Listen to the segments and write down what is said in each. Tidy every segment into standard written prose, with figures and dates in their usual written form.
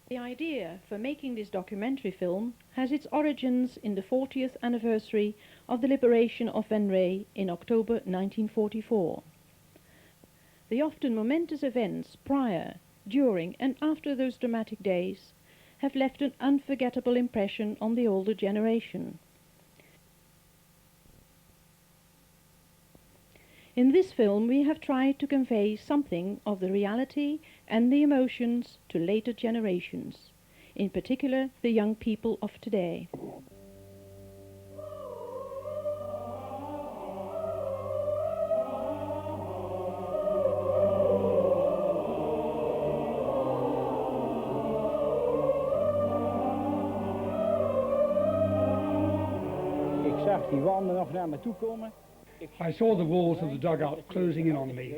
The idea for making this documentary film has its origins in the 40th anniversary of the liberation of Venray in October 1944. The often momentous events prior, during and after those dramatic days have left an unforgettable impression on the older generation. In this film we have tried to convey something of the reality and the emotions to later generations, in particular the young people of today. I saw the walls of the dugout closing in on me.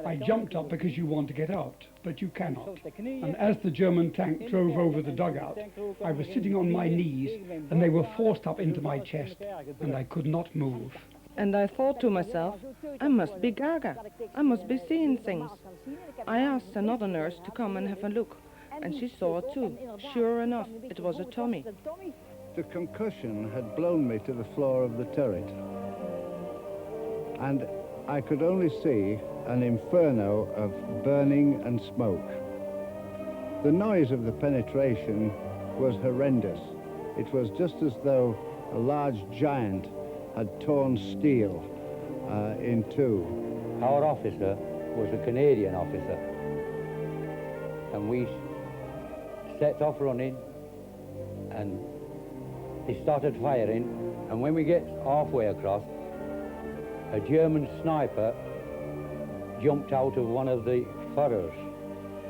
I jumped up because you want to get out, but you cannot. And as the German tank drove over the dugout, I was sitting on my knees and they were forced up into my chest and I could not move. And I thought to myself, I must be Gaga. I must be seeing things. I asked another nurse to come and have a look, and she saw it too. Sure enough, it was a Tommy. The concussion had blown me to the floor of the turret, and I could only see an inferno of burning and smoke. The noise of the penetration was horrendous. It was just as though a large giant had torn steel in two. Our officer was a Canadian officer, and we set off running, and he started firing, and when we get halfway across, a German sniper jumped out of one of the furrows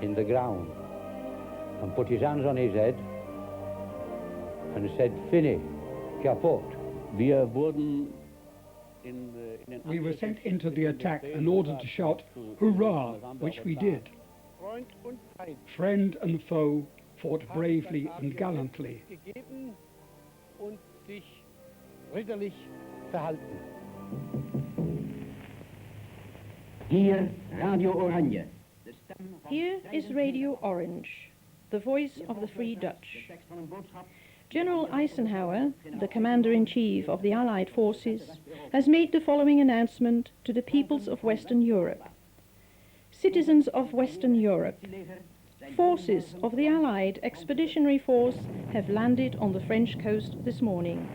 in the ground and put his hands on his head and said, "Fini, kaput." We were sent into the attack and ordered to shout, "Hurrah!" which we did. Friend and foe fought bravely and gallantly. Here is Radio Orange, the voice of the Free Dutch. General Eisenhower, the Commander-in-Chief of the Allied forces, has made the following announcement to the peoples of Western Europe. Citizens of Western Europe, forces of the Allied Expeditionary Force have landed on the French coast this morning.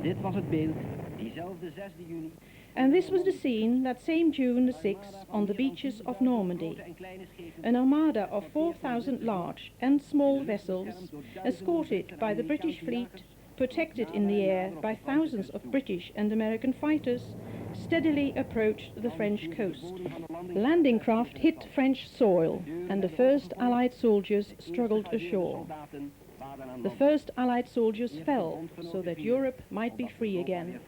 Dit was het beeld, diezelfde 6e juni. And this was the scene that same June the 6th on the beaches of Normandy. An armada of 4,000 large and small vessels, escorted by the British fleet, protected in the air by thousands of British and American fighters, steadily approached the French coast. Landing craft hit French soil, and the first Allied soldiers struggled ashore. The first Allied soldiers fell so that Europe might be free again.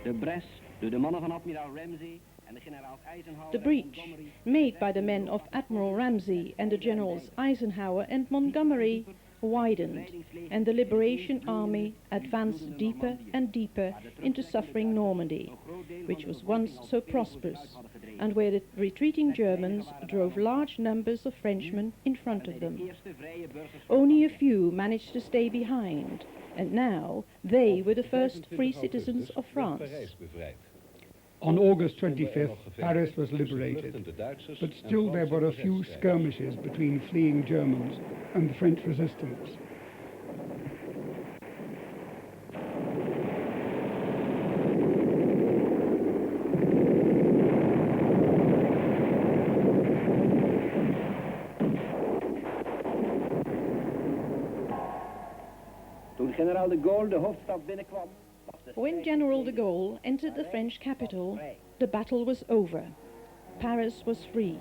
De bres door de mannen van admiraal Ramsay en de generaals Eisenhower. The breach, made by the men of Admiral Ramsay and the generals Eisenhower and Montgomery, widened, and the Liberation Army advanced deeper and deeper into suffering Normandy, which was once so prosperous, and where the retreating Germans drove large numbers of Frenchmen in front of them. Only a few managed to stay behind, and now they were the first free citizens of France. On August 25th, Paris was liberated, but still there were a few skirmishes between fleeing Germans and the French resistance. Toen generaal de Gaulle de hoofdstad binnenkwam. When General de Gaulle entered the French capital, the battle was over. Paris was free.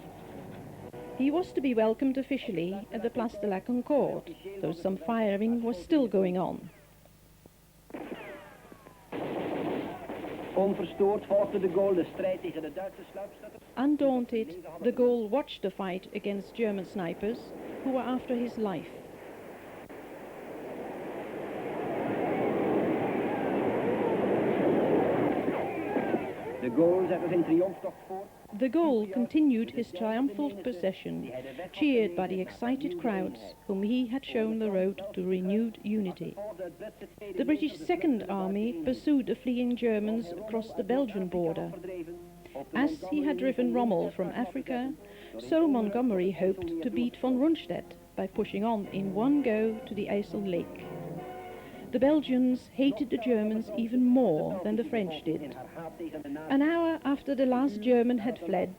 He was to be welcomed officially at the Place de la Concorde, though some firing was still going on. Onverstoord volgde de Gaulle de strijd tegen de Duitse sluipschutters. Undaunted, the Gaulle watched the fight against German snipers who were after his life. De Gaulle zette zijn triomftocht voort. The Gaulle continued his triumphal procession, cheered by the excited crowds whom he had shown the road to renewed unity. The British Second Army pursued the fleeing Germans across the Belgian border. As he had driven Rommel from Africa, so Montgomery hoped to beat von Rundstedt by pushing on in one go to the IJssel Lake. The Belgians hated the Germans even more than the French did. An hour after the last German had fled,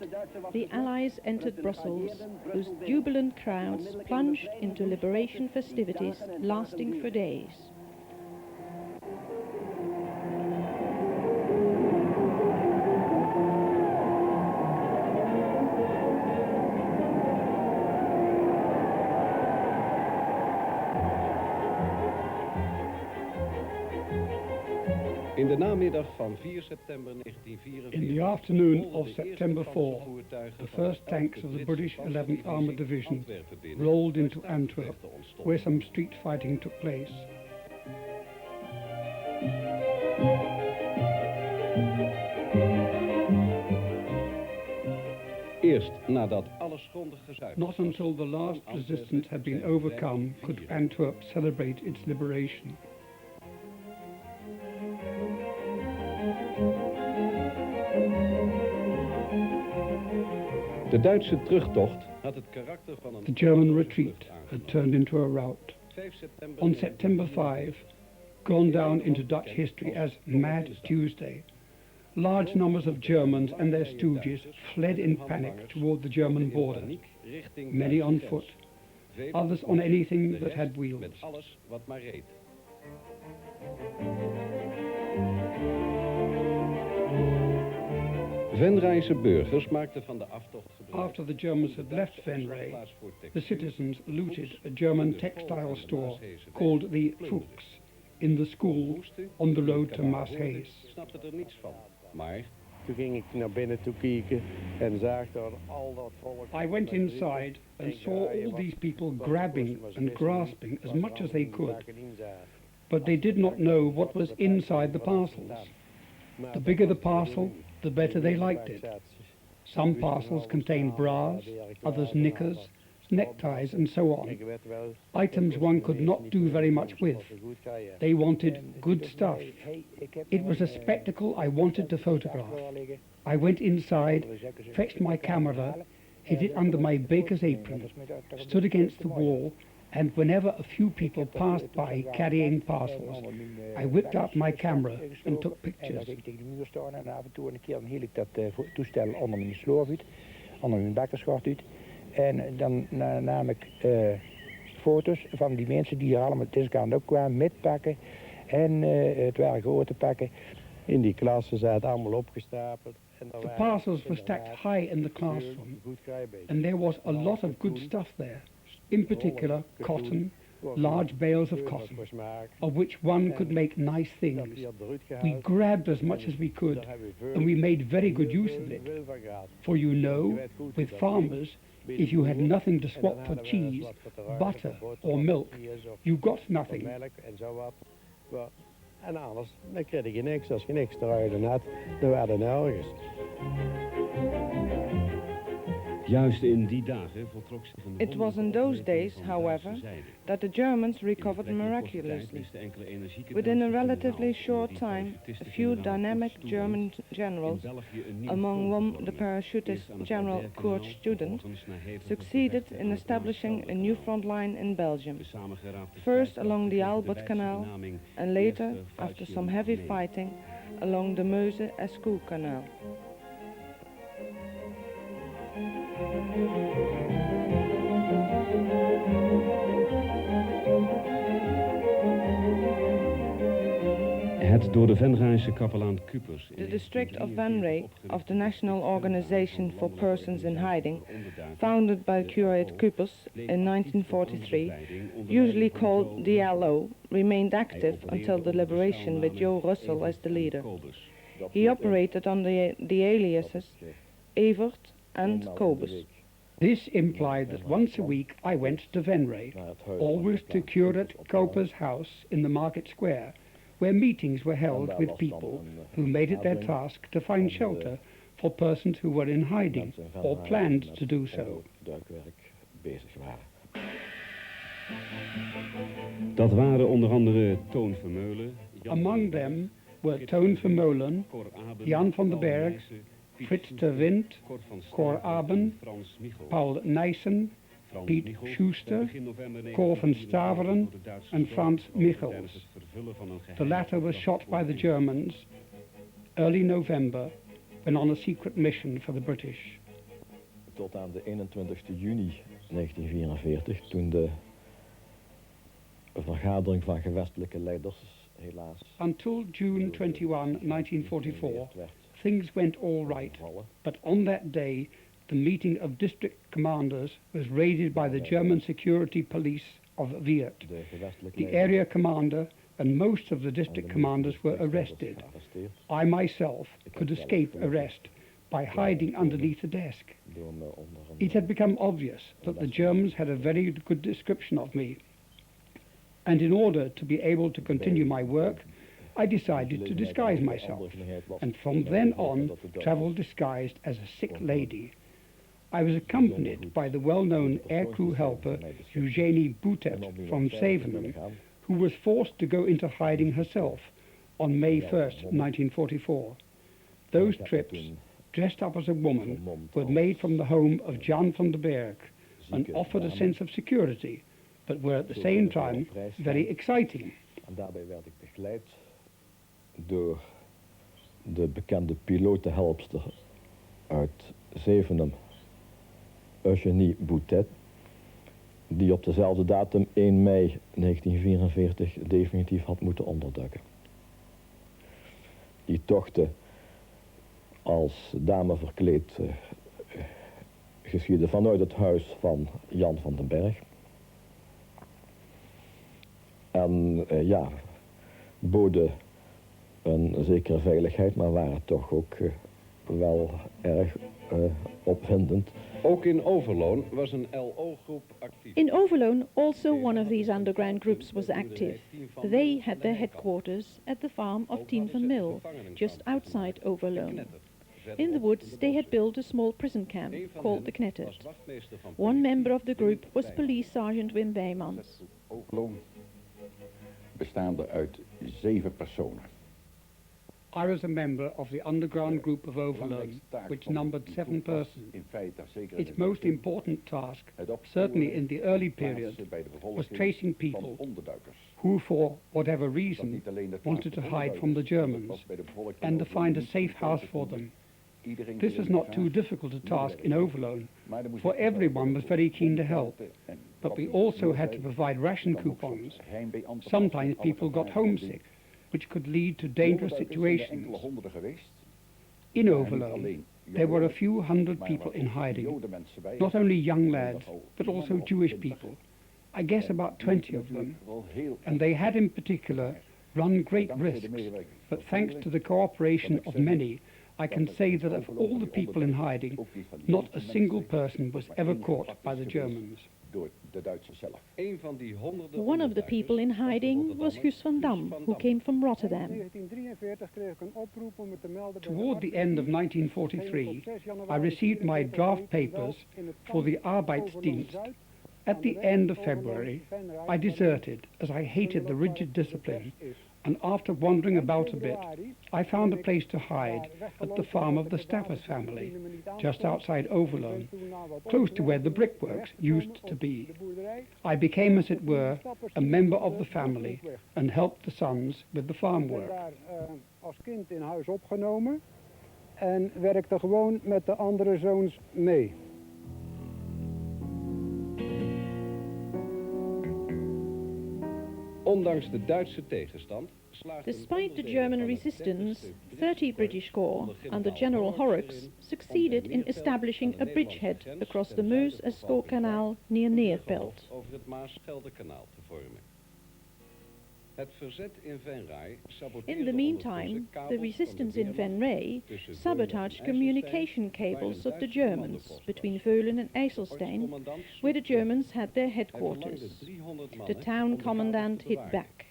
the Allies entered Brussels, whose jubilant crowds plunged into liberation festivities lasting for days. In de namiddag van 4 september 1944... In the afternoon of September 4, the first tanks of the British 11th Armoured Division rolled into Antwerp, where some street fighting took place. Eerst nadat alles grondig gezuiverd Not until the last resistance had been overcome could Antwerp celebrate its liberation. De Duitse terugtocht had het karakter van een... The German retreat had turned into a rout. On September 5, gone down into Dutch history as Mad Tuesday, large numbers of Germans and their stooges fled in panic toward the German border, many on foot, others on anything that had wheels. Met alles wat maar reed. Venrayse burgers maakten van de aftocht gebruik. After the Germans had left Venray, the citizens looted a German textile store called the Fuchs in the school on the road to Maashees. Snapte er niets van, maar... Toen ging ik naar binnen toe kijken en zag daar al dat volk. I went inside and saw all these people grabbing and grasping as much as they could, but they did not know what was inside the parcels. The bigger the parcel, the better they liked it. Some parcels contained bras, others knickers, neckties and so on. Items one could not do very much with. They wanted good stuff. It was a spectacle I wanted to photograph. I went inside, fetched my camera, hid it under my baker's apron, stood against the wall, and whenever a few people passed by carrying parcels, I whipped out my camera and took pictures. En tegen de muur staan en af en toe een keer hield ik dat toestel onder mijn sloof uit, onder mijn bakkerschort uit. En dan nam ik foto's van die mensen die hier allemaal deze kant ook kwamen met pakken. En het waren grote pakken. In die klassen zaten allemaal opgestapeld. The parcels were stacked high in the classroom, and there was a lot of good stuff there. In particular, cotton, large bales of cotton, of which one could make nice things. We grabbed as much as we could, and we made very good use of it. For you know, with farmers, if you had nothing to swap for cheese, butter or milk, you got nothing. En anders, dan kreeg je niks. Als je niks te ruilen had, dan waren er nergens. Juist in die dagen voltrok zich een... It was in those days, however, that the Germans recovered miraculously. Within a relatively short time, a few dynamic German generals, among whom the parachutist General Kurt Student, succeeded in establishing a new front line in Belgium, first along the Albert Canal, and later, after some heavy fighting, along the Meuse-Escaut Canal. Het door de Venrayse kapelaan Cupers... The district of Venray of the National Organization for Persons in Hiding, founded by curate Cupers in 1943, usually called the LO, remained active until the liberation with Joe Russell as the leader. He operated under the aliases Evert and Kobus. This implied that once a week I went to Venray, always to Curate Koper's house in the market square, where meetings were held with people who made it their task to find shelter for persons who were in hiding or planned to do so. Dat waren onder andere Toon Vermeulen. Among them were Toon Vermeulen, Jan van den Berg, Frits ter Wind, Cor Aben, Paul Nijssen, Piet Schuster, Cor van Staveren, and Frans Michels. The latter was shot by the Germans early November when on a secret mission for the British. Tot aan de 21 juni 1944, toen de vergadering van gewestelijke leiders helaas... Until June 21, 1944, things went all right, but on that day the meeting of district commanders was raided by the German security police of Weert. The area commander and most of the district commanders were arrested. I myself could escape arrest by hiding underneath a desk. It had become obvious that the Germans had a very good description of me, and in order to be able to continue my work, I decided to disguise myself, and from then on travelled disguised as a sick lady. I was accompanied by the well-known aircrew helper Eugenie Boutet from Zevenum, who was forced to go into hiding herself on May 1st, 1944. Those trips, dressed up as a woman, were made from the home of Jan van den Berg and offered a sense of security, but were at the same time very exciting. En daarbij werd ik begeleid door de bekende pilotenhelpster uit Zevenum, Eugenie Boutet, die op dezelfde datum 1 mei 1944 definitief had moeten onderduiken. Die tochten als dame verkleed geschiedde vanuit het huis van Jan van den Berg. En ja, boden een zekere veiligheid, maar waren toch ook wel erg opwindend. Ook in Overloon was een LO-groep actief. In Overloon, also one of these underground groups was active. They had their headquarters at the farm of Tien van Mil, just outside Overloon. In the woods, they had built a small prison camp called the Knettert. One member of the group was Police Sergeant Wim Wijmans. Overloon bestaande uit 7 personen. I was a member of the underground group of Overloon, which numbered 7 persons. Its most important task, certainly in the early period, was tracing people who, for whatever reason, wanted to hide from the Germans and to find a safe house for them. This was not too difficult a task in Overloon, for everyone was very keen to help, but we also had to provide ration coupons. Sometimes people got homesick, which could lead to dangerous situations. In Overloon, there were a few hundred people in hiding, not only young lads, but also Jewish people. I guess about 20 of them, and they had in particular run great risks, but thanks to the cooperation of many, I can say that of all the people in hiding, not a single person was ever caught by the Germans. One of the people in hiding was Guus van Dam, who came from Rotterdam. Toward the end of 1943, I received my draft papers for the Arbeidsdienst. At the end of February, I deserted as I hated the rigid discipline, and after wandering about a bit, I found a place to hide at the farm of the Staffers family, just outside Overloon, close to where the brickworks used to be. I became, as it were, a member of the family and helped the sons with the farm work. Als kind in huis opgenomen en werkte gewoon met de andere zoons mee. Ondanks de Duitse tegenstand Despite the German resistance, 30 British Corps under General Horrocks succeeded in establishing a bridgehead across the Meuse-Escaut Canal near Neerpelt. over het Maas-Scheldekanaal te vormen. Het verzet in Venray saboteerde In the meantime, ondertussen the kabels resistance van de in Wehrmacht Venray tussen sabotaged Veulen en communication IJsselstein, cables waar of the een Germans Duitse between commandopost Veulen and IJsselstein, Postcommandant where the sloeg Germans had their Hij verlangde headquarters. 300 The mannen town om de kabels commandant te hit bewaken. back.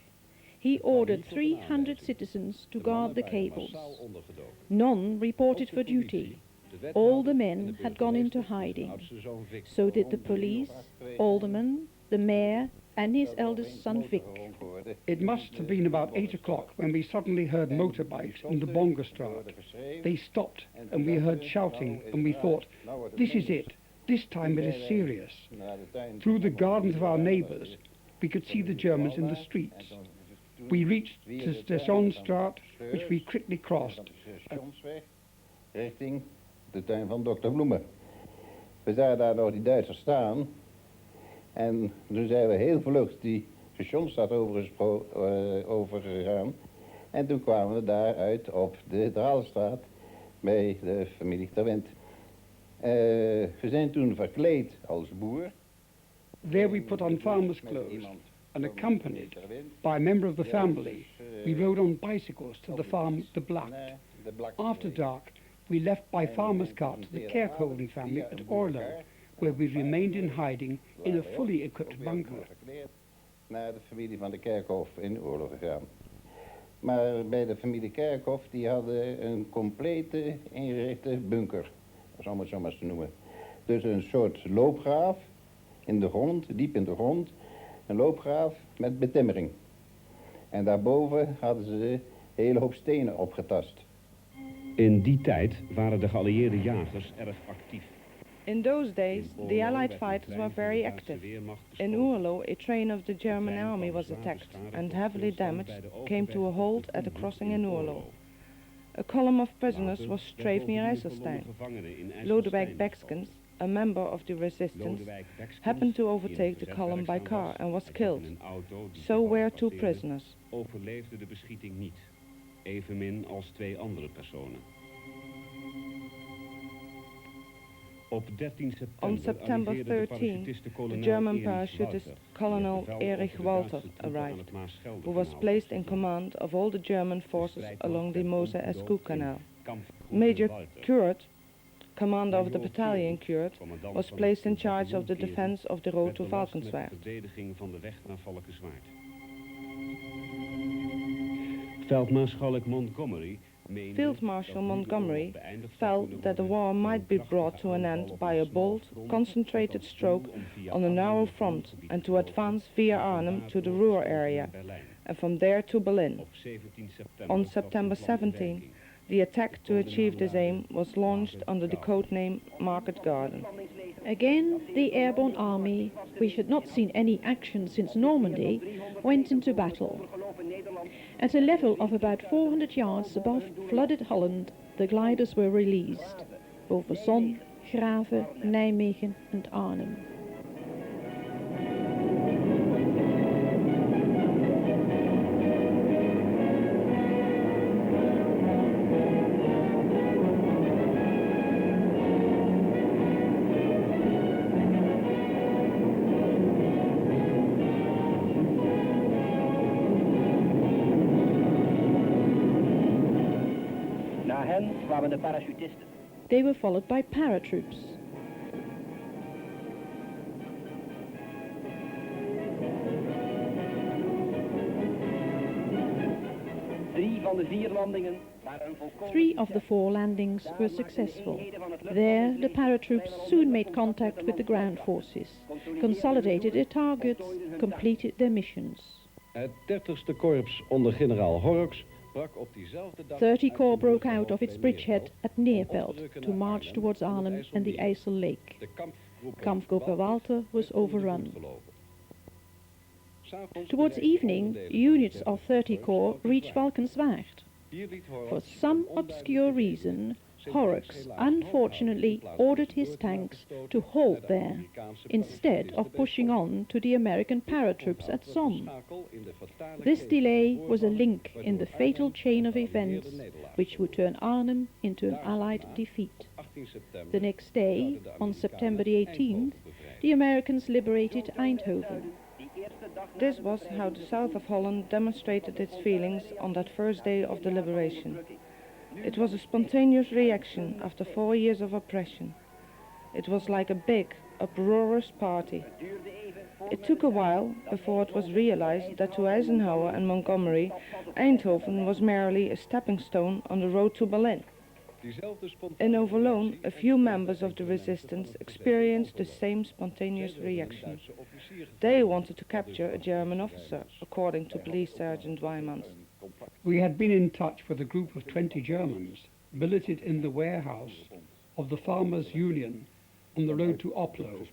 He kwam ordered niet tot een 300 aanwijzing. citizens to De guard the mannen waren cables. massaal ondergedoken. None reported Ook for de politie, duty. de wethouder All the en men de had gone into burgemeester en zijn hiding. oudste zoon Vic. So did the police, alderman, the mayor, and his eldest son Vic. It must have been about 8 o'clock when we suddenly heard motorbikes in the Bongerstraat. They stopped and we heard shouting and we thought, this is it. This time it is serious. Through the gardens of our neighbors, we could see the Germans in the streets. We reached the Stationsstraat, which we quickly crossed. Richting de tuin van dokter Bloemen. We zagen daar nog die Duitsers staan. En toen zijn we heel vlug die Stationsstraat overgegaan. En toen kwamen we daar uit op de Draalstraat bij de familie Terwent. We zijn toen verkleed als boer. There we put on farmer's clothes, and accompanied by a member of the family, we rode on bicycles to the farm The Black. After dark, we left by farmer's cart to the Kerkhoven family at Orlo, where we remained in hiding in a fully equipped bunker. Naar de familie van de Kerkhof in oorlog gegaan. Maar bij de familie Kerkhof, die hadden een complete ingerichte bunker, om het zo maar eens te noemen. Dus een soort loopgraaf in de grond, diep in de grond, een loopgraaf met betimmering. En daarboven hadden ze een hele hoop stenen opgetast. In die tijd waren de geallieerde jagers erg actief. In those days, the Allied fighters were very active. In Oerlo, a train of the German army was attacked and heavily damaged came to a halt at a crossing in Oerlo. A column of prisoners was strafed near IJsselstein. Lodewijk Bekskens, a member of the resistance, happened to overtake the column by car and was killed. So were 2 prisoners. Overleefde de beschieting niet, evenmin als 2 andere personen. Op 13 On September 13, the German parachutist Colonel Erich Walter arrived, who was placed in command of all the German forces along the Mose-Escaut Canal. Major Kurt, commander of the battalion Kurt, was placed in charge of the defense of the road to Valkenswaard. Verdediging van de weg naar Valkenswaard. Veldmaarschalk Montgomery Field Marshal Montgomery felt that the war might be brought to an end by a bold, concentrated stroke on a narrow front and to advance via Arnhem to the Ruhr area and from there to Berlin. On September 17, the attack to achieve this aim was launched under the codename Market Garden. Again, the airborne army, which had not seen any action since Normandy, went into battle. At a level of about 400 yards above flooded Holland, the gliders were released over Zon, Grave, Nijmegen and Arnhem. Na hen kwamen de parachutisten. They were followed by paratroops. Drie van de 4 landingen waren een volkomen 3 of the 4 landings were successful. There, the paratroops soon made contact with the ground forces, consolidated their targets, completed their missions. Het 30ste korps onder generaal Horrocks brak op diezelfde dag... 30 Corps broke out of its bridgehead at Neerpelt to march towards Arnhem and the IJssel Lake. Kampfgruppe Walter was overrun. Towards evening, units of 30 Corps reached Valkenswaard. For some obscure reason, Horrocks unfortunately ordered his tanks to halt there, instead of pushing on to the American paratroops at Somme. This delay was a link in the fatal chain of events which would turn Arnhem into an Allied defeat. The next day, on September the 18th, the Americans liberated Eindhoven. This was how the south of Holland demonstrated its feelings on that first day of the liberation. It was a spontaneous reaction after 4 years of oppression. It was like a big, uproarious party. It took a while before it was realized that to Eisenhower and Montgomery, Eindhoven was merely a stepping stone on the road to Berlin. In Overloon, a few members of the resistance experienced the same spontaneous reaction. They wanted to capture a German officer, according to Police Sergeant Weimans. We had been in touch with a group of 20 Germans billeted in the warehouse of the Farmers' Union on the road to Oplo.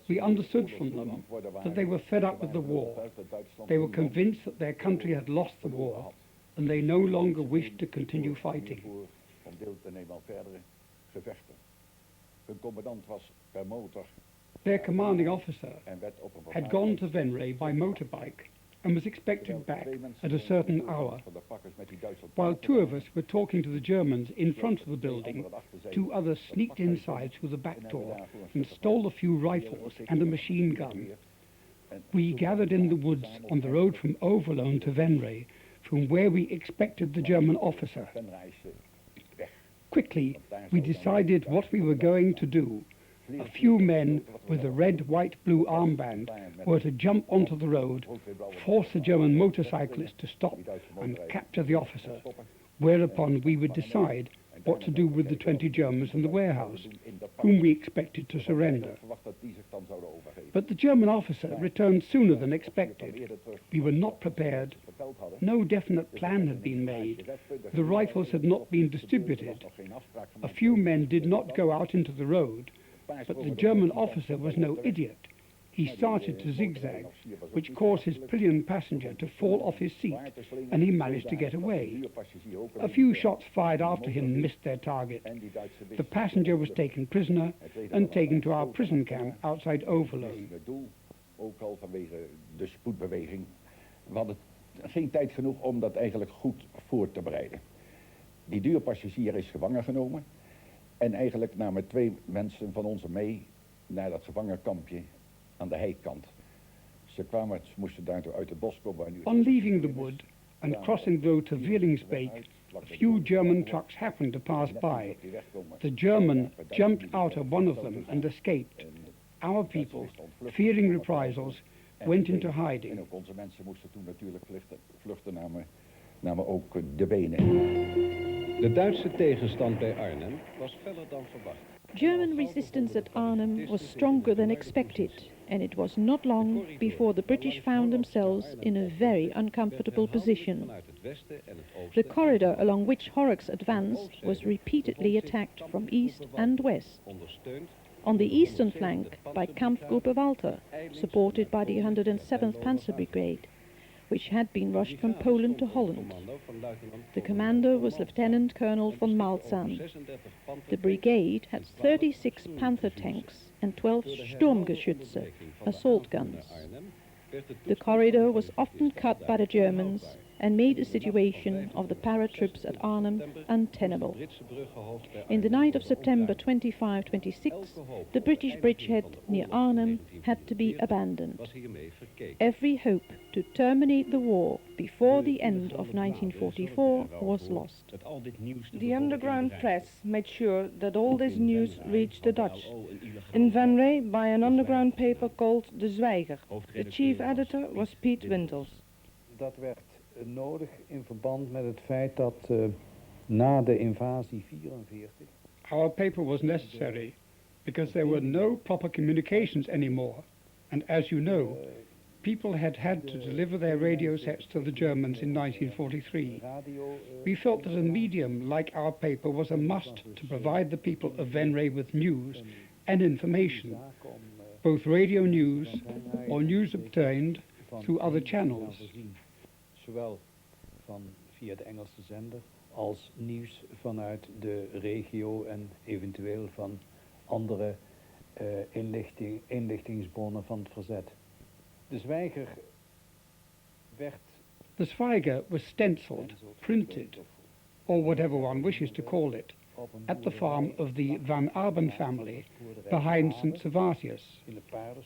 We understood from them that they were fed up with the war. They were convinced that their country had lost the war and they no longer wished to continue fighting. Their commanding officer had gone to Venray by motorbike and was expected back at a certain hour. While 2 of us were talking to the Germans in front of the building, 2 others sneaked inside through the back door and stole a few rifles and a machine gun. We gathered in the woods on the road from Overloon to Venray, from where we expected the German officer. Quickly, we decided what we were going to do. A few men with a red, white, blue armband were to jump onto the road, force the German motorcyclist to stop and capture the officer, whereupon we would decide what to do with the 20 Germans in the warehouse, whom we expected to surrender. But the German officer returned sooner than expected. We were not prepared. No definite plan had been made. The rifles had not been distributed. A few men did not go out into the road, but the German officer was no idiot. He started to zigzag, which caused his pillion passenger to fall off his seat, and he managed to get away. A few shots fired after him missed their target. The passenger was taken prisoner and taken to our prison camp outside Overloon. Ook al vanwege de spoedbeweging. We hadden geen tijd genoeg om dat eigenlijk goed voor te bereiden. Die duurpassagier is gevangen genomen. En eigenlijk namen 2 mensen van ons mee naar dat gevangenkampje aan de heikant. Ze moesten daartoe uit het bos komen. On leaving the wood and crossing the road to Vierlingsbeek, a few German trucks happened to pass by. The German jumped out of one of them and escaped. Our people, fearing reprisals, went into hiding. En ook onze mensen moesten toen natuurlijk vluchten, namen ook de benen. De Duitse tegenstand bij Arnhem was feller dan verwacht. German resistance at Arnhem was stronger than expected, and it was not long before the British found themselves in a very uncomfortable position. The corridor along which Horrocks advanced was repeatedly attacked from east and west. On the eastern flank by Kampfgruppe Walter, supported by the 107th Panzer Brigade, which had been rushed from Poland to Holland. The commander was Lieutenant Colonel von Malzahn. The brigade had 36 Panther tanks and 12 Sturmgeschütze, assault guns. The corridor was often cut by the Germans and made the situation of the paratroops at Arnhem untenable. In the night of September 25-26, the British bridgehead near Arnhem had to be abandoned. Every hope to terminate the war before the end of 1944 was lost. The underground press made sure that all this news reached the Dutch. In Venray by an underground paper called De Zwijger. The chief editor was Piet Wintels. Dat werd nodig in verband met het feit dat na de invasie 44... Our paper was necessary because there were no proper communications anymore. And as you know, people had to deliver their radio sets to the Germans in 1943. We felt that a medium like our paper was a must to provide the people of Venray with news and information, both radio news or news obtained through other channels. Zowel via de Engelse zender als nieuws vanuit de regio en eventueel van andere inlichtingsbronnen van het verzet. De Zwijger werd... The Zwijger was stenciled, printed, or whatever one wishes to call it, at the farm of the Van Arben family behind St. Servatius.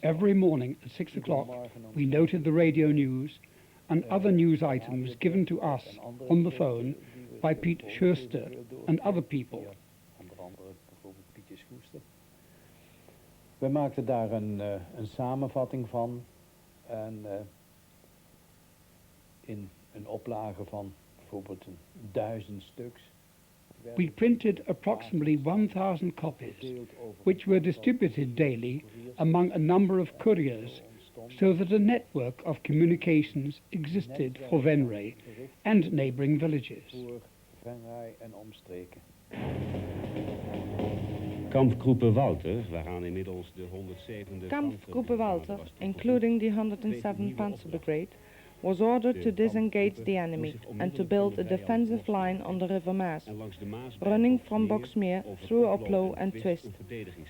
Every morning at 6 o'clock we noted the radio news and other news items given to us on the phone by Piet Schuster and other people. We maakten daar een samenvatting van en in een oplage van bijvoorbeeld 1000 stuks. We printed approximately 1,000 copies, which were distributed daily among a number of couriers, so that a network of communications existed for Venray and neighbouring villages. Venray en omstreken. Kampgroepen Walter, waaraan inmiddels de 107e... Kampfgruppe Walter, including the 107th Panzer Brigade, was ordered to disengage the enemy and to build a defensive line on the River Maas, running from Boxmeer through Oplo and Twist,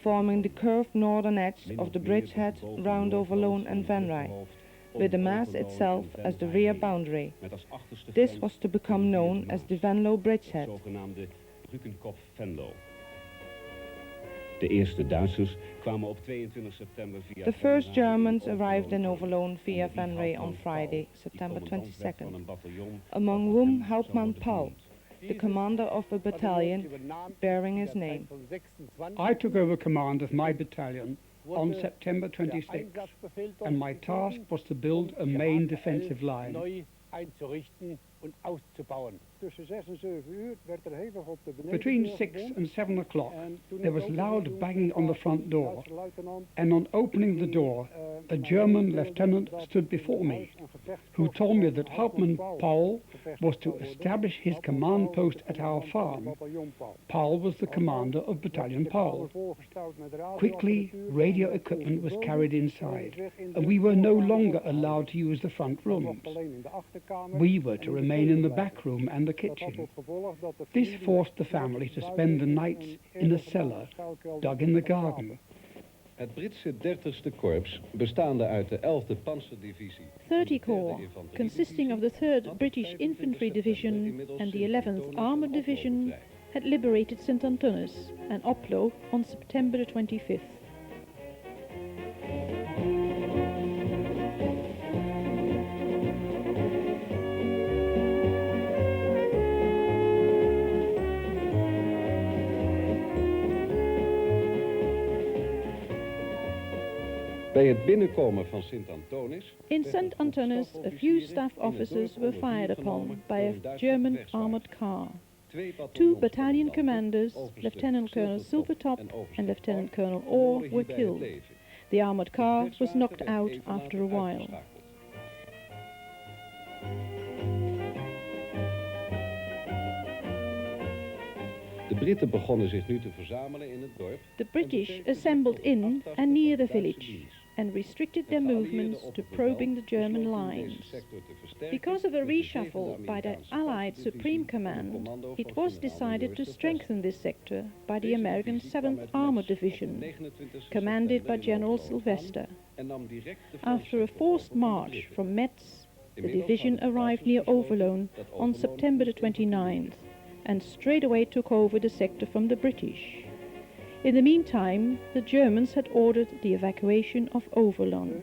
forming the curved northern edge of the bridgehead round Overloon and Venray, with the Maas itself as the rear boundary. This was to become known as the Venlo bridgehead. De eerste Duitsers kwamen op 22 september via... The first Germans arrived in Overloon via Venray on Friday, September 22nd, among whom Hauptmann Paul, the commander of a battalion bearing his name. I took over command of my battalion on September 26th, and my task was to build a main defensive line. Between 6 and 7 o'clock, there was loud banging on the front door, and on opening the door, a German lieutenant stood before me, who told me that Hauptmann Paul was to establish his command post at our farm. Paul was the commander of Battalion Paul. Quickly, radio equipment was carried inside, and we were no longer allowed to use the front rooms. We were to remain in the back room and the kitchen. This forced the family to spend the nights in a cellar dug in the garden. Het Britse 30ste korps, bestaande uit de 11e Panzerdivisie, 30 Corps, consisting of the 3rd British Infantry Division and the 11th Armoured Division, had liberated St. Antonis and Oplo on September the 25th. Bij het binnenkomen van St. Antonis... In St. Antonis, a few staff officers were fired upon by a German armoured car. 2 battalion commanders, Lieutenant Colonel Silvertop and Lieutenant Colonel Orr, were killed. The armoured car was knocked out after a while. De Britten begonnen zich nu te verzamelen in het dorp. The British assembled in and near the village and restricted their movements to probing the German lines. Because of a reshuffle by the Allied Supreme Command, it was decided to strengthen this sector by the American 7th Armored Division, commanded by General Sylvester. After a forced march from Metz, the division arrived near Overloon on September the 29th and straight away took over the sector from the British. In the meantime, the Germans had ordered the evacuation of Overloon.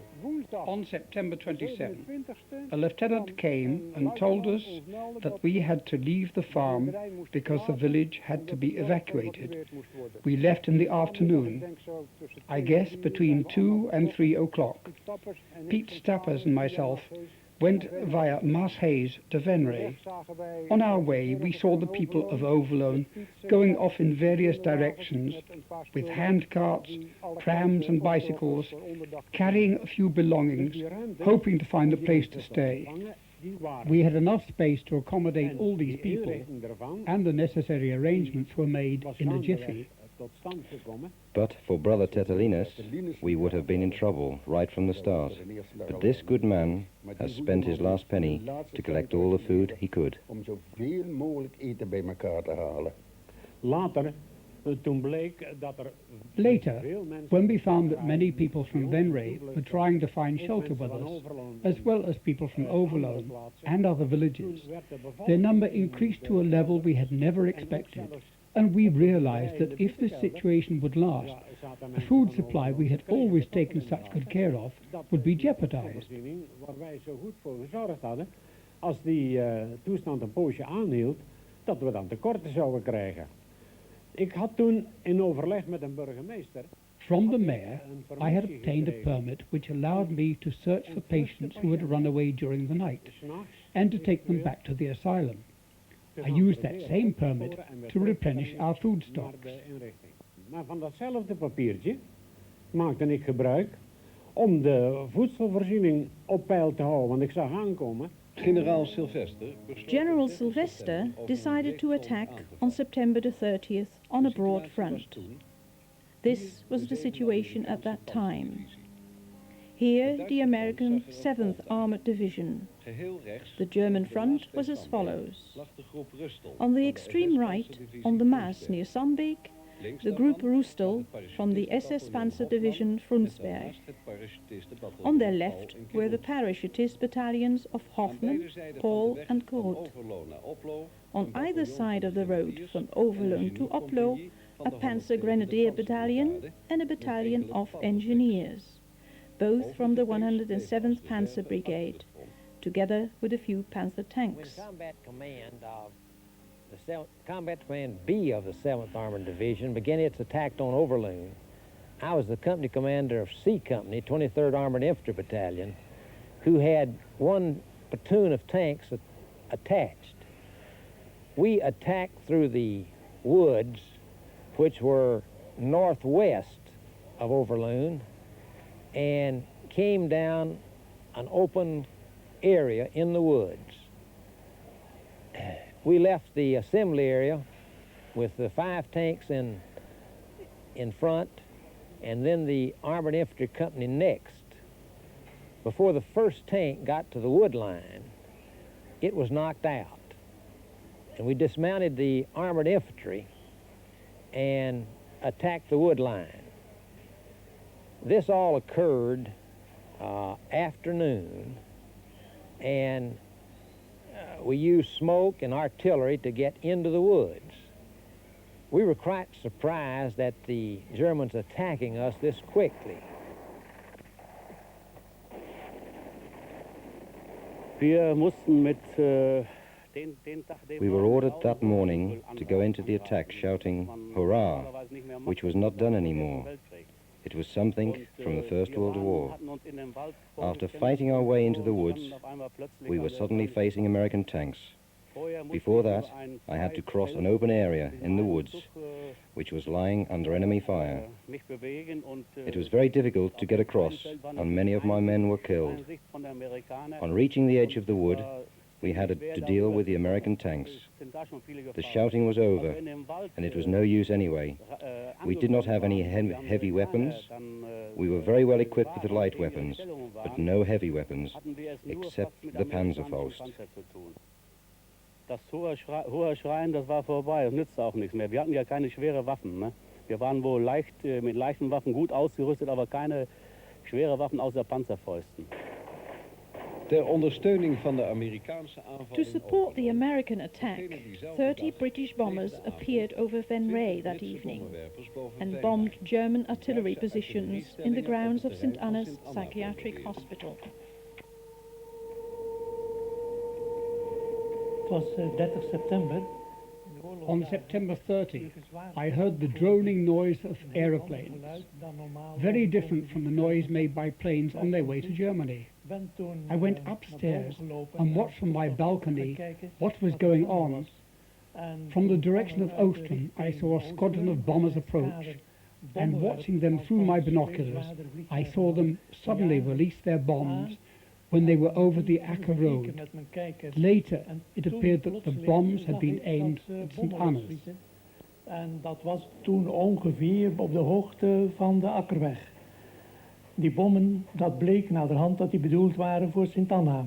On September 27, a lieutenant came and told us that we had to leave the farm because the village had to be evacuated. We left in the afternoon, I guess between 2 and 3 o'clock. Piet Stappers and myself went via Maashees to Venray. On our way, we saw the people of Overloon going off in various directions with handcarts, trams and bicycles, carrying a few belongings, hoping to find a place to stay. We had enough space to accommodate all these people, and the necessary arrangements were made in a jiffy. But for Brother Tettelinus, we would have been in trouble right from the start. But this good man has spent his last penny to collect all the food he could. Om zoveel mogelijk eten bij elkaar te halen. Later, when we found that many people from Venray were trying to find shelter with us, as well as people from Overloon and other villages, their number increased to a level we had never expected. and we realized that if this situation would last, the food supply we had always taken such good care of would be jeopardized. Waar wij zo goed voor gezorgd hadden, als die toestand een poosje aanhield, dat we dan tekorten zouden krijgen. Ik had toen in overleg met een burgemeester. From the mayor, I had obtained a permit which allowed me to search for patients who had run away during the night and to take them back to the asylum. I used that same permit to replenish our food stocks. Maar van datzelfde papiertje maakte ik gebruik om de voedselvoorziening op peil te houden, want ik zag aankomen. General Sylvester decided to attack on September the 30th on a broad front. This was the situation at that time. Here, the American 7th Armored Division. The German front was as follows. On the extreme right, on the Maas near Sandbeek, the group Roestel from the SS Panzer Division Frundsberg. On their left were the parachutist battalions of Hoffman, Paul and Groot. On either side of the road from Overloon to Oplo, a Panzer Grenadier battalion and a battalion of engineers, both from the 107th Panzer Brigade, together with a few Panzer tanks. Combat Command B of the 7th Armored Division began its attack on Overloon. I was the company commander of C Company, 23rd Armored Infantry Battalion, who had one platoon of tanks attached. We attacked through the woods, which were northwest of Overloon, and came down an open area in the woods. We left the assembly area with the 5 tanks in front, and then the Armored Infantry Company next. Before the first tank got to the wood line, it was knocked out. And we dismounted the Armored Infantry and attacked the wood line. This all occurred afternoon, and we used smoke and artillery to get into the woods. We were quite surprised at the Germans attacking us this quickly. We were ordered that morning to go into the attack shouting, "Hurrah!" which was not done anymore. It was something from the First World War. After fighting our way into the woods, we were suddenly facing American tanks. Before that, I had to cross an open area in the woods, which was lying under enemy fire. It was very difficult to get across, and many of my men were killed. On reaching the edge of the wood, we had to deal with the American tanks. The shouting was over, and it was no use anyway. We did not have any heavy weapons. We were very well equipped with the light weapons, but no heavy weapons, except the Panzerfaust. Das hohe Schreien, das war vorbei, das nützte auch nichts mehr. Wir hatten ja keine schwere Waffen, ne? Wir waren wohl mit leichten Waffen gut ausgerüstet, aber keine schwere Waffen außer Panzerfäusten. To support the American attack, 30 British bombers appeared over Venray that evening and bombed German artillery positions in the grounds of St. Anna's Psychiatric Hospital. Het was 30 september. On September 30, I heard the droning noise of aeroplanes, very different from the noise made by planes on their way to Germany. I went upstairs and watched from my balcony what was going on. From the direction of Oostrum, I saw a squadron of bombers approach, and watching them through my binoculars, I saw them suddenly release their bombs when they were over the Akker Road. Later, it appeared that the bombs had been aimed at St. Anna's. En dat was toen ongeveer op de hoogte van de Akkerweg. Die bommen, dat bleek naderhand dat die bedoeld waren voor St. Anna.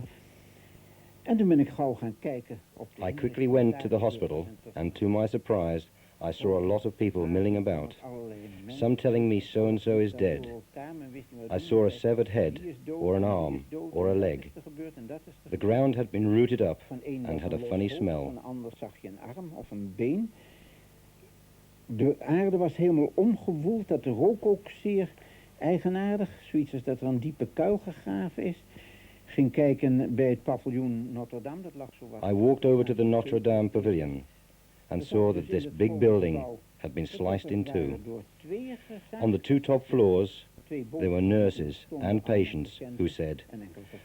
En toen ben ik gauw gaan kijken. I quickly went to the hospital, and to my surprise, I saw a lot of people milling about, some telling me so-and-so is dead. I saw a severed head, or an arm, or a leg. The ground had been rooted up and had a funny smell. De aarde was helemaal omgewoeld, dat rook ook zeer eigenaardig. Zoiets als dat er een diepe kuil gegraven is. Ging kijken bij het paviljoen Notre Dame, dat lag zo wat. I walked over to the Notre Dame pavilion and saw that this big building had been sliced in two. On the two top floors, there were nurses and patients who said,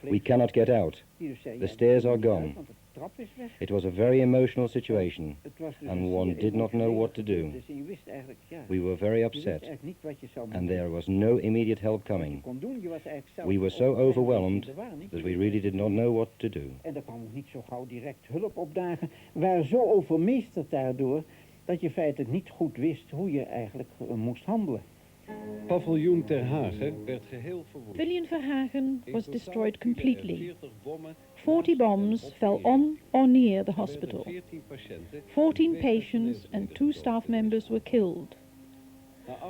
"We cannot get out. The stairs are gone." It was a very emotional situation, and one did not know what to do. We were very upset, and there was no immediate help coming. We were so overwhelmed that we really did not know what to do. En er kwam ook niet zo gauw direct hulp opdagen. We waren zo overmeesterd daardoor dat je feitelijk niet goed wist hoe je eigenlijk moest handelen. Paviljoen Ter Hagen werd geheel verwoest. Pavilion Verhagen was destroyed completely. 40 bombs fell on or near the hospital. 14 patients and 2 staff members were killed.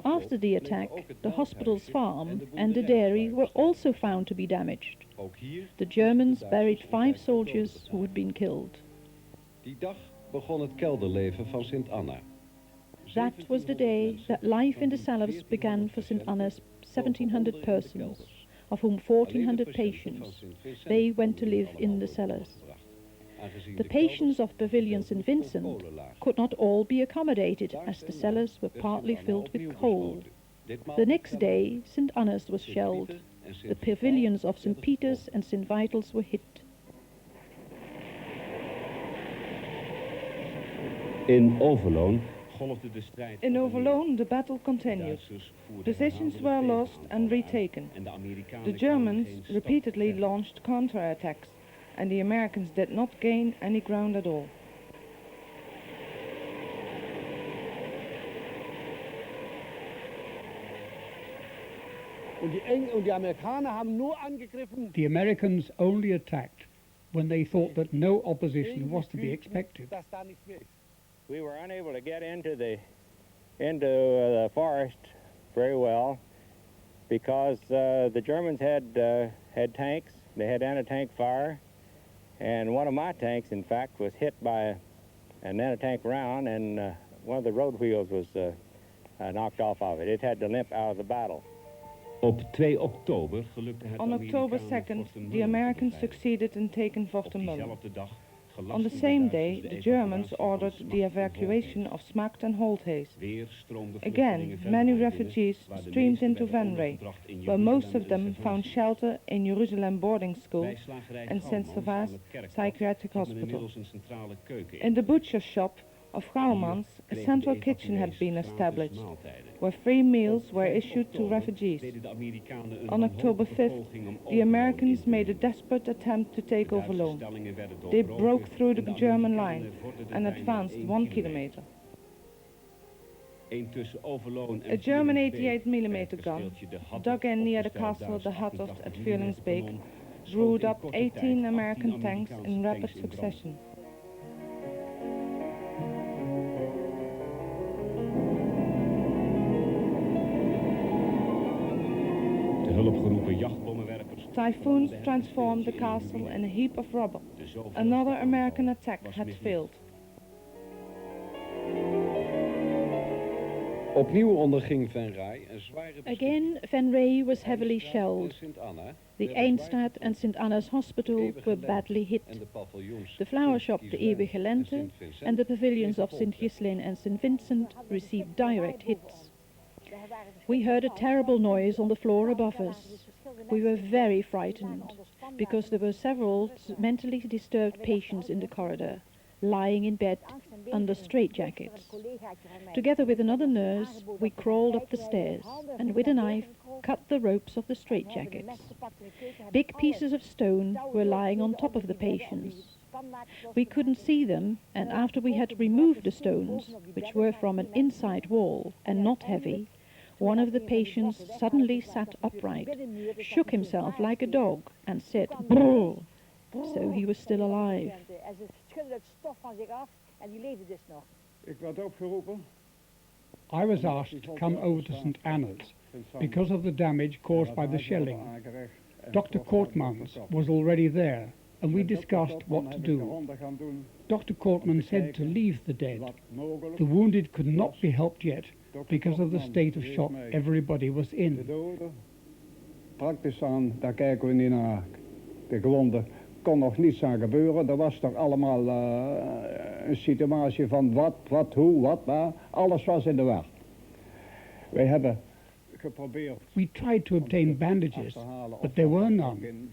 After the attack, the hospital's farm and the dairy were also found to be damaged. The Germans buried 5 soldiers who had been killed. Die dag begon het kelderleven van Sint Anna. That was the day that life in the cellars began for St. Anna's 1,700 persons, of whom 1,400 patients. They went to live in the cellars. The patients of Pavilion St. Vincent could not all be accommodated, as the cellars were partly filled with coal. The next day, St. Anna's was shelled. The pavilions of St. Peter's and St. Vital's were hit. In Overloon In Overloon, the battle continued. Positions were lost and retaken. The Germans repeatedly launched counterattacks, and the Americans did not gain any ground at all. The Americans only attacked when they thought that no opposition was to be expected. We were unable to get into the forest very well because the Germans had tanks. They had anti-tank fire, and one of my tanks, in fact, was hit by an anti-tank round, and one of the road wheels was knocked off of it. It had to limp out of the battle. Op 2 oktober gelukte het On October 2nd, the Americans succeeded in taking Vortemüller. On the same day, the Germans ordered the evacuation of Smacht and Holthaes. Again, many refugees streamed into Venray, where most of them found shelter in Jerusalem boarding school and St. Servaas psychiatric hospital. In the butcher shop of Gouwmans, a central kitchen had been established, where free meals were issued to refugees. On October 5th, the Americans made a desperate attempt to take Overloon. They broke through the German line and advanced 1 kilometer. A German 88mm gun, dug in near the castle De Hattoft at Vierlingsbeek, drew up 18 American tanks in rapid succession. Typhoons transformed the castle in a heap of rubble. Another American attack had failed. Opnieuw onderging Venray een zware Again, Venray was heavily shelled. The Eindstad and St. Anna's Hospital were badly hit. The flower shop De Eeuwige Lente and the pavilions of St. Ghislain and St. Vincent received direct hits. We heard a terrible noise on the floor above us. We were very frightened because there were several mentally disturbed patients in the corridor, lying in bed under straitjackets. Together with another nurse, we crawled up the stairs and with a knife cut the ropes of the straitjackets. Big pieces of stone were lying on top of the patients. We couldn't see them, and after we had removed the stones, which were from an inside wall and not heavy, one of the patients suddenly sat upright, shook himself like a dog, and said, "Brrr!" So he was still alive. I was asked to come over to St. Anna's because of the damage caused by the shelling. Dr. Koortmans was already there, and we discussed what to do. Dr. Kortman said to leave the dead. The wounded could not be helped yet because of the state of shock everybody was in. Praktisch aan, daar kijken we niet naar. De gewonden kon nog niets aan gebeuren. Er was toch allemaal een situatie van wat, hoe, wat, waar. Alles was in de war. Wij hebben geprobeerd... We tried to obtain bandages, but there were none.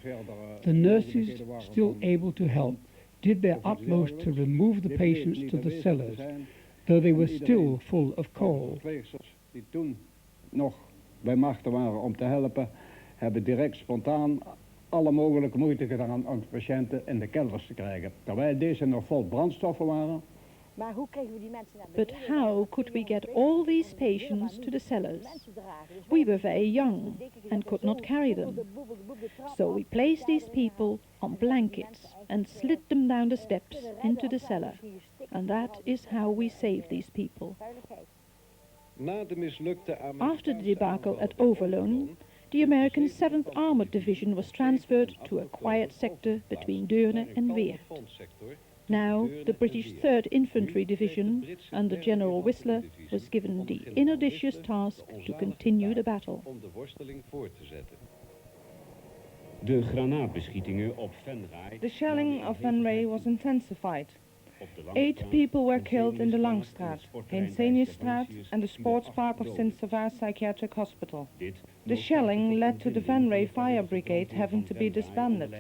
The nurses, still able to help, did their utmost to remove the patients to the cellars, though they were still full of coal. Die toen nog bij machten waren om te helpen, hebben direct spontaan alle mogelijke moeite gedaan om de patiënten in de kelders te krijgen. Terwijl deze nog vol brandstoffen waren. But how could we get all these patients to the cellars? We were very young and could not carry them. So we placed these people on blankets and slid them down the steps into the cellar. And that is how we saved these people. After the debacle at Overloon, the American 7th Armored Division was transferred to a quiet sector between Deurne and Weert. Now, the British 3rd Infantry Division, under General Whistler, was given the inauspicious task to continue the battle. De granaatbeschietingen op Venray. The shelling of Venray was intensified. 8 people were killed in the Langstraat, Heenseniusstraat and the sports park of Sint-Servaas Psychiatric Hospital. The shelling led to the Venray Fire Brigade having to be disbanded.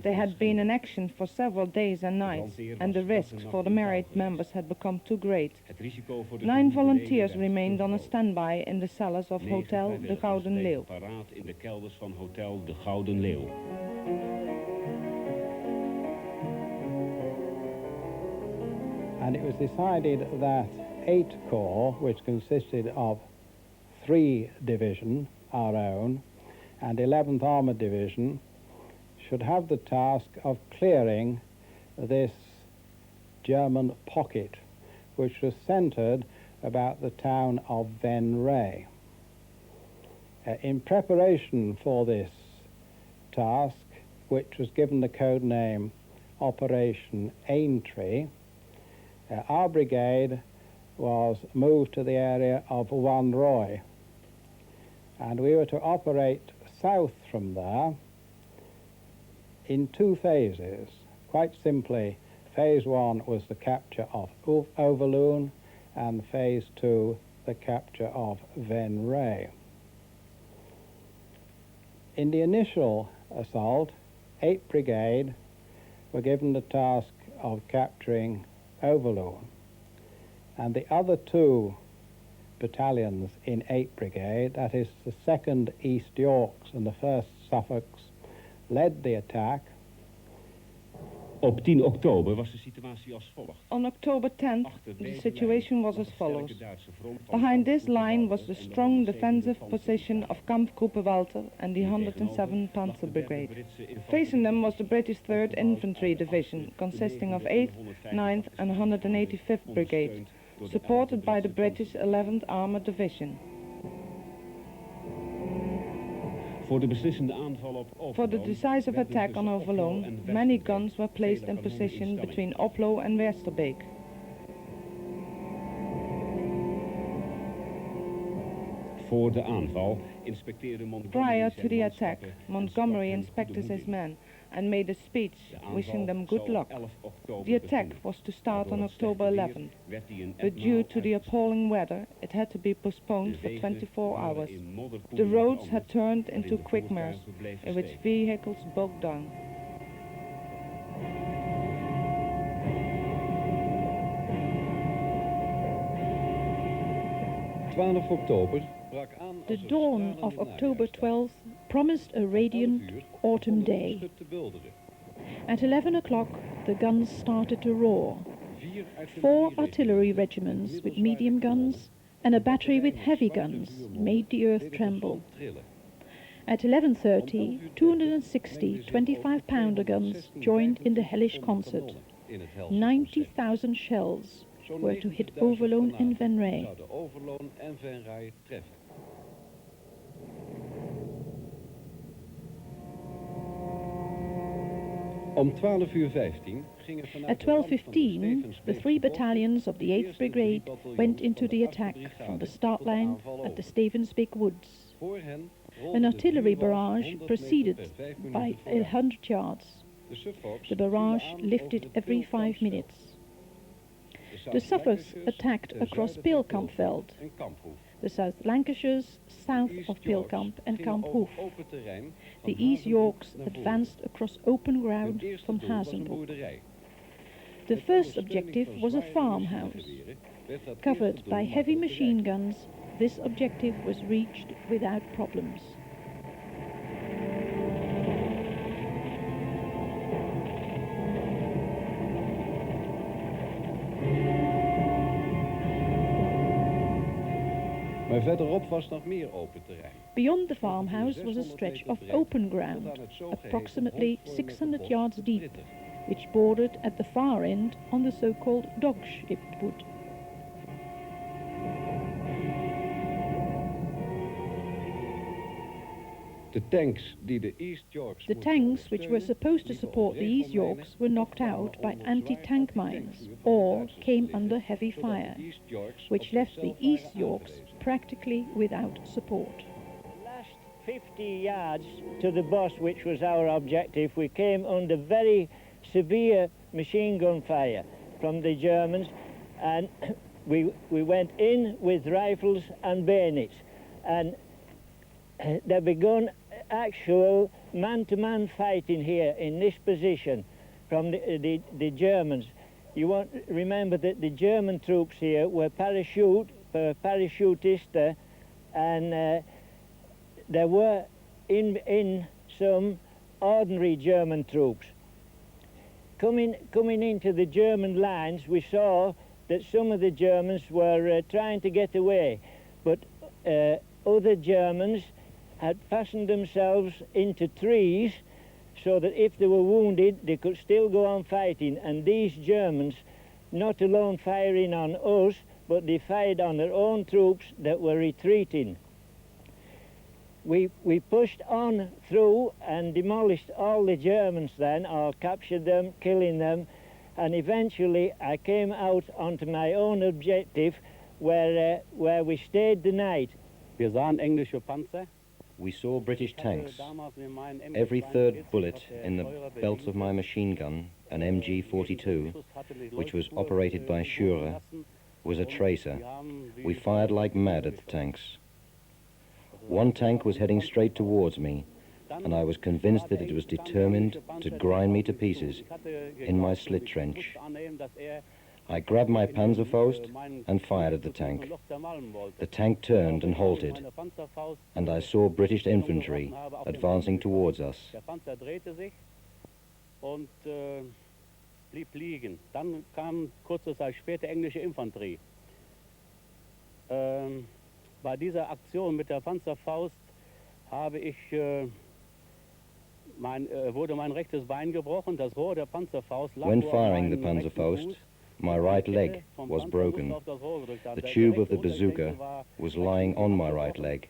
They had been in action for several days and nights, and the risks for the married members had become too great. 9 volunteers remained on a standby in the cellars of Hotel de Gouden Leeuw. In de kelders van Hotel de Gouden Leeuw. And it was decided that 8 Corps, which consisted of 3 divisions, our own, and 11th Armoured Division, should have the task of clearing this German pocket, which was centred about the town of Venray. In preparation for this task, which was given the code name Operation Aintree, our brigade was moved to the area of Wanroy, and we were to operate south from there in 2 phases. Quite simply, phase 1 was the capture of Overloon, and phase 2 the capture of Venray. In the initial assault, 8th Brigade were given the task of capturing Overloon, and the other 2 battalions in 8th Brigade, that is the 2nd East Yorks and the 1st Suffolks, led the attack. Op 10 oktober was de situatie als volgt. On October 10th, the situation was as follows. Behind this line was the strong defensive position of Kampfgruppe Walter and the 107 Panzer Brigade. Facing them was the British 3rd Infantry Division, consisting of 8th, 9th and 185th Brigade, supported by the British 11th Armoured Division. For the decisive attack on Overloon, many guns were placed in position between Oplo and Westerbeek. Voor de aanval inspecteerde Montgomery. Prior to the attack, Montgomery inspected his men and made a speech wishing them good luck. The attack was to start on October 11th, but due to the appalling weather, it had to be postponed for 24 hours. The roads had turned into quagmires in which vehicles bogged down. The dawn of October 12th promised a radiant autumn day. At 11 o'clock, the guns started to roar. 4 artillery regiments with medium guns and a battery with heavy guns made the earth tremble. At 11:30, 260 25-pounder guns joined in the hellish concert. 90,000 shells were to hit Overloon and Venray. Om 12:15 gingen vanuit At 12:15, the 3 battalions of the 8th Brigade went into the attack from the start line at the Stevensbeek Woods. An artillery barrage proceeded by 100 yards. The barrage lifted every 5 minutes. The Suffolks attacked across Peelkampveld, the South Lancashires south of Peelkamp and Kamphoef. The East Yorks advanced across open ground from Hazenbroek. The first objective was a farmhouse. Covered by heavy machine guns, this objective was reached without problems. Maar verderop was nog meer open terrein. Beyond the farmhouse was a stretch of open ground, approximately 600 yards deep, which bordered at the far end on the so-called dog-shaped wood. The tanks which were supposed to support the East Yorks were knocked out by anti-tank mines or came under heavy fire, which left the East Yorks practically without support. Last 50 yards to the bus, which was our objective, we came under very severe machine gun fire from the Germans, and we went in with rifles and bayonets, and they begun actual man-to-man fighting here in this position from the Germans. You want remember that the German troops here were parachutists, and there were in some ordinary German troops. Coming into the German lines, we saw that some of the Germans were trying to get away, but other Germans had fastened themselves into trees so that if they were wounded, they could still go on fighting. And these Germans, not alone firing on us, but they fired on their own troops that were retreating. We pushed on through and demolished all the Germans then, or captured them, killing them, and eventually I came out onto my own objective where we stayed the night. Wir sahen englische Panzer. We saw British tanks. Every third bullet in the belts of my machine gun, an MG-42, which was operated by Schure, was a tracer. We fired like mad at the tanks. One tank was heading straight towards me, and I was convinced that it was determined to grind me to pieces in my slit trench. I grabbed my Panzerfaust and fired at the tank. The tank turned and halted, and I saw British infantry advancing towards us. Der Panzer drehte sich und blieb liegen. Dann kam kurze Zeit später englische Infanterie. Bei dieser Aktion mit der Panzerfaust habe ich wurde mein rechtes Bein gebrochen. Das Rohr der Panzerfaust lag When firing the Panzerfaust, my right leg was broken. The tube of the bazooka was lying on my right leg,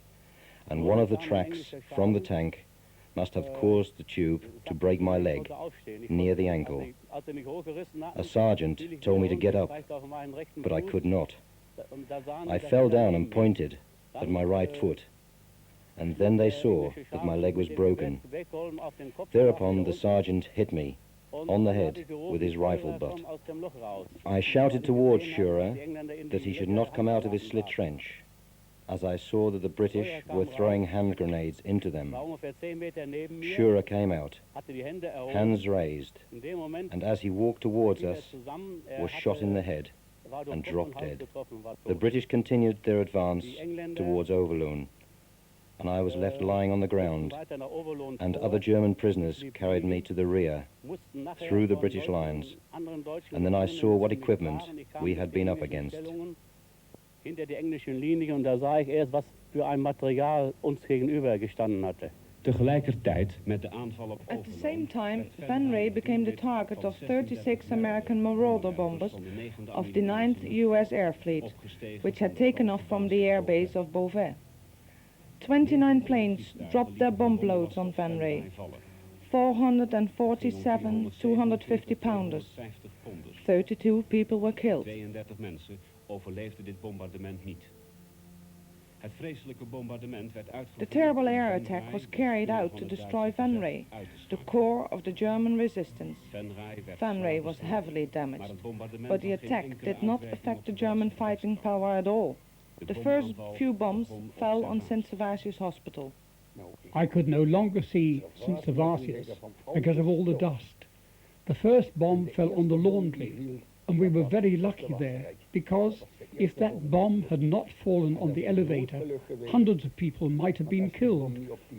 and one of the tracks from the tank must have caused the tube to break my leg near the ankle. A sergeant told me to get up, but I could not. I fell down and pointed at my right foot, and then they saw that my leg was broken. Thereupon the sergeant hit me on the head with his rifle butt. I shouted towards Schure that he should not come out of his slit trench, as I saw that the British were throwing hand grenades into them. Schure came out, hands raised, and as he walked towards us, was shot in the head and dropped dead. The British continued their advance towards Overloon, and I was left lying on the ground, and other German prisoners carried me to the rear, through the British lines, and then I saw what equipment we had been up against. Hinter die englischen Linie, und da sah ich erst, was für ein Material uns gegenüber gestanden hatte. Tegelijkertijd met de aanval op At the same time, Venray became the target of 36 American Marauder bombers of the 9th US Air Fleet, which had taken off from the airbase of Beauvais. 29 planes dropped their bomb loads on Venray. 447 250-pounders. 32 people were killed. 32 mensen overleefden dit bombardement niet. Het vreselijke bombardement werd uitgevoerd. The terrible air attack was carried out to destroy Venray, the core of the German resistance. Venray was heavily damaged, but the attack did not affect the German fighting power at all. The first few bombs fell on St. Servatius Hospital. I could no longer see St. Servatius because of all the dust. The first bomb fell on the laundry, and we were very lucky there, because if that bomb had not fallen on the elevator, hundreds of people might have been killed,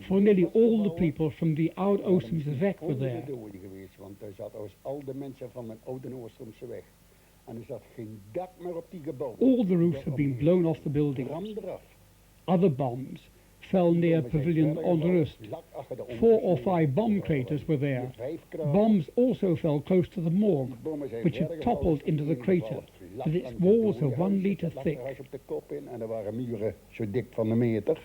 for nearly all the people from the Oud-Oostromse Weg were there. Want daar zaten al de mensen van de Oude-Oostromse Weg. En er zat geen dak meer op die gebouwen. All the roofs had been blown off the buildings. Other bombs fell near Pavilion Onrust. 4 or 5 bomb craters were there. Bombs also fell close to the morgue, which had toppled into the crater, with its walls of 1 liter thick. En er waren muren zo dik van een meter.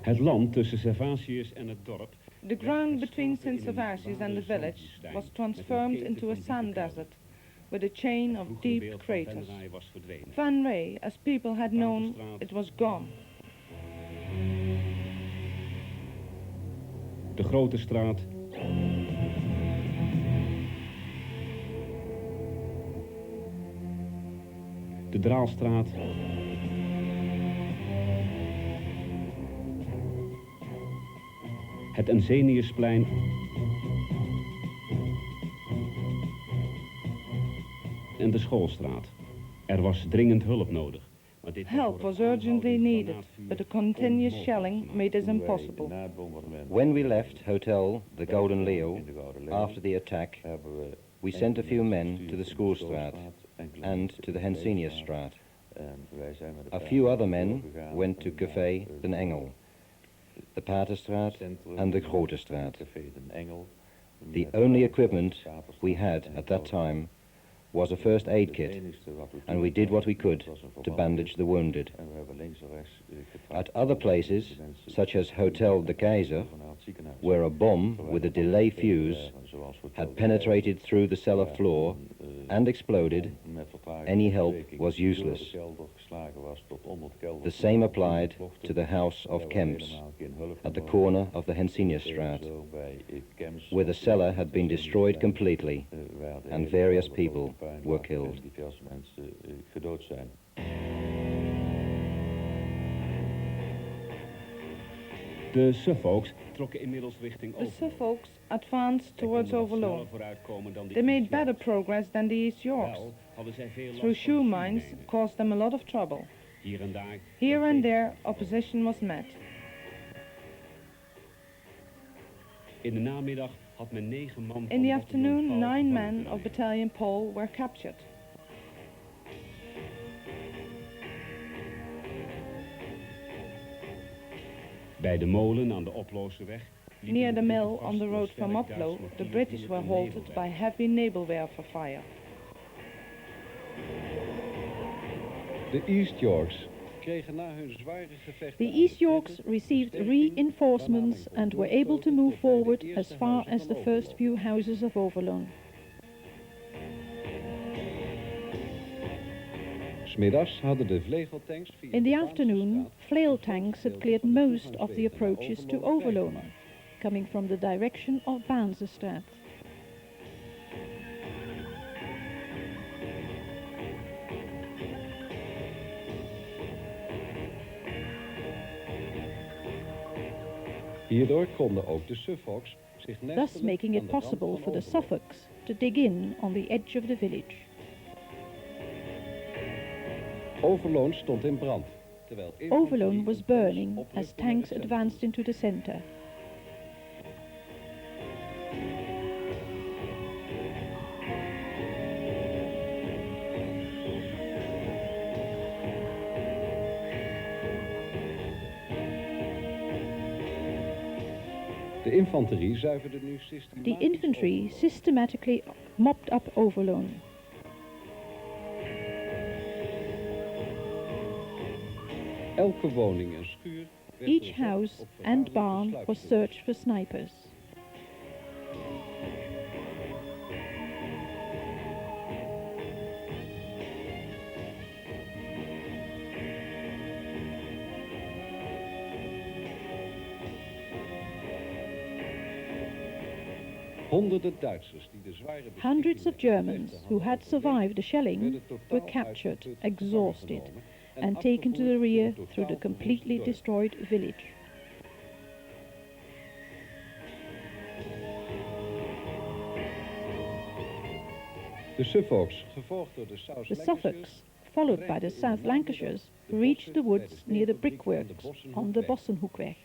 Het land tussen Servatius en het dorp. The ground between St. Servatius and the village was transformed into a sand desert, with a chain of deep craters. Venray, as people had known, it was gone. De Grote Straat. De Draalstraat. Het Enseniusplein. En de Schoolstraat. Er was dringend hulp nodig. Help was urgently needed, but the continuous shelling made this impossible. When we left Hotel the Golden Leo after the attack, we sent a few men to the Schoolstraat and to the Henseniusstraat. A few other men went to Café Den Engel, the Paterstraat and the Grote Straat. The only equipment we had at that time was a first aid kit, and we did what we could to bandage the wounded. At other places, such as Hotel de Keizer, where a bomb with a delay fuse had penetrated through the cellar floor and exploded, any help was useless. The same applied to the house of Kemps, at the corner of the Henseniusstraat, where the cellar had been destroyed completely and various people were killed. De Suffolks trokken inmiddels richting The Suffolks advanced towards Overloon. They made better progress than the East Yorks. Through shoe mines caused them a lot of trouble. Here and there opposition was met. In de namiddag had men 9 man. In the afternoon, 9 men of Battalion Pole were captured. Bij de molen aan de Oplooseweg. Near the mill on the road from Uplo, the British were halted by heavy naval werfer fire. De East Yorks kregen na hun zware gevechten. The East Yorks received reinforcements and were able to move forward as far as the first few houses of Overloon. Smiddags hadden de vlegeltanks In the afternoon, flail tanks had cleared most of the approaches to Overloon, coming from the direction of Baansestraat. Hierdoor konden ook de Suffolks zich Thus making it possible for the Suffolks to dig in on the edge of the village. Overloon stond in brand. Overloon was burning as tanks advanced into the center. De infanterie zuiverde nu The infantry systematically mopped up Overloon. Elke woning en schuur Each house and barn was searched for snipers. Hundreds of Germans who had survived the shelling were captured, exhausted, and taken to the rear through the completely destroyed village. The Suffolks, followed by the South Lancashires, reached the woods near the brickworks on the Bossenhoekweg.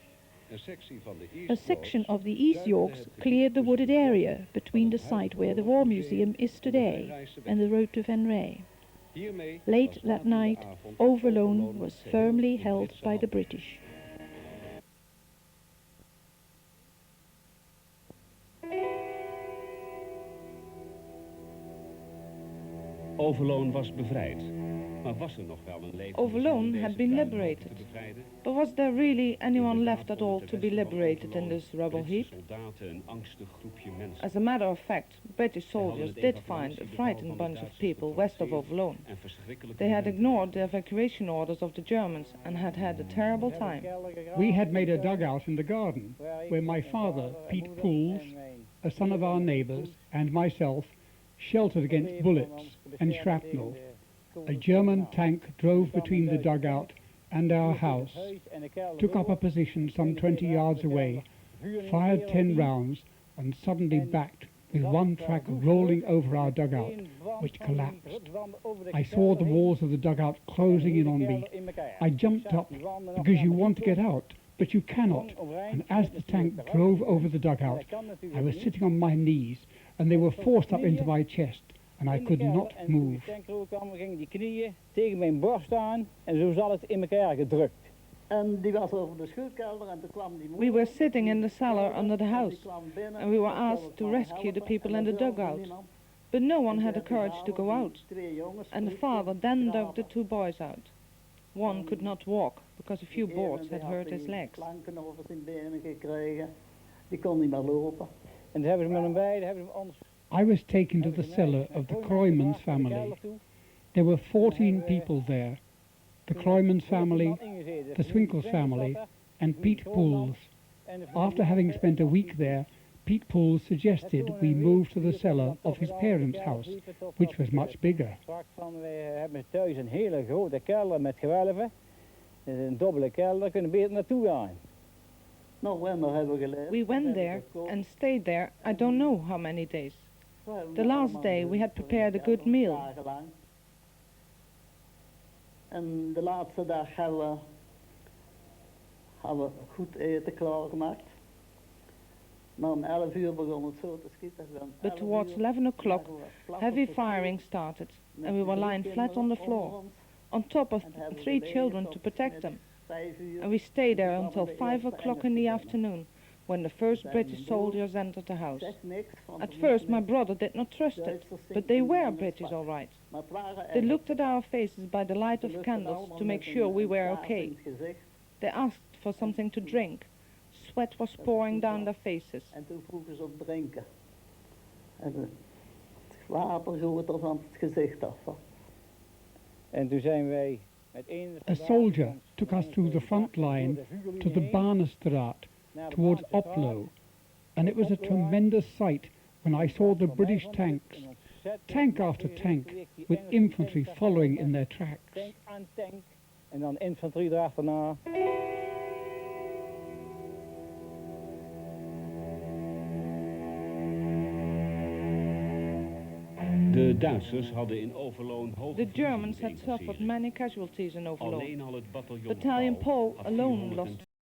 A section of the East Yorks cleared the wooded area between the site where the War Museum is today and the road to Venray. Late that night, Overloon was firmly held by the British. Overloon was bevrijd. Maar was er nog wel een leven? Overloon had been liberated. But was there really anyone left at all to be liberated in this rubble heap? As a matter of fact, British soldiers did find a frightened bunch of people west of Overloon. They had ignored the evacuation orders of the Germans and had had a terrible time. We had made a dugout in the garden where my father, Pete Pools, a son of our neighbours, and myself sheltered against bullets and shrapnel. A German tank drove between the dugout and our house, took up a position some 20 yards away, fired 10 rounds, and suddenly backed with one truck rolling over our dugout, which collapsed. I saw the walls of the dugout closing in on me. I jumped up because you want to get out, but you cannot. And as the tank drove over the dugout, I was sitting on my knees, and they were forced up into my chest, and I could not move. Gingen die knieën tegen mijn borst aan en zo zat het in elkaar gedrukt. En die was over de schuurkelder en toen kwam die We were sitting in the cellar under the house, and we were asked to rescue the people in the dugout. But no one had the courage to go out, and the father then dug the 2 boys out. One could not walk because a few boards had hurt his legs. Die kon niet meer lopen. En toen hebben ze met hem beiden, hebben ze ons... I was taken to the cellar of the Kroijmans family. There were 14 people there. The Kroijmans family, the Swinkels family, and Pete Pools. After having spent a week there, Pete Pools suggested we move to the cellar of his parents' house, which was much bigger. We hebben thuis een hele grote kelder met gewelven. Een dubbele kelder, kunnen beter naartoe gaan. We went there and stayed there I don't know how many days. The last day we had prepared a good meal. En de laatste dag hebben we goed eten klaargemaakt. Maar om 11 uur begon het zo te schieten. But towards 11 o'clock, heavy firing started, and we were lying flat on the floor, on top of 3 children to protect them. And we stayed there until 5 o'clock in the afternoon, when the first British soldiers entered the house. At first my brother did not trust it, but they were British all right. They looked at our faces by the light of candles to make sure we were okay. They asked for something to drink. Sweat was pouring down their faces. En toen vroegen ze op drinken. En het water goot er van het gezicht af. En toen zijn wij... A soldier took us through the front line to the Barnestraat, towards Oplo, and it was a tremendous sight when I saw the British tanks, tank after tank, with infantry following in their tracks. Tank aan tank, en dan infanterie erachterna. De Duitsers hadden in Overloon The Germans had suffered many casualties in Overloon. Battalion Paul alone lost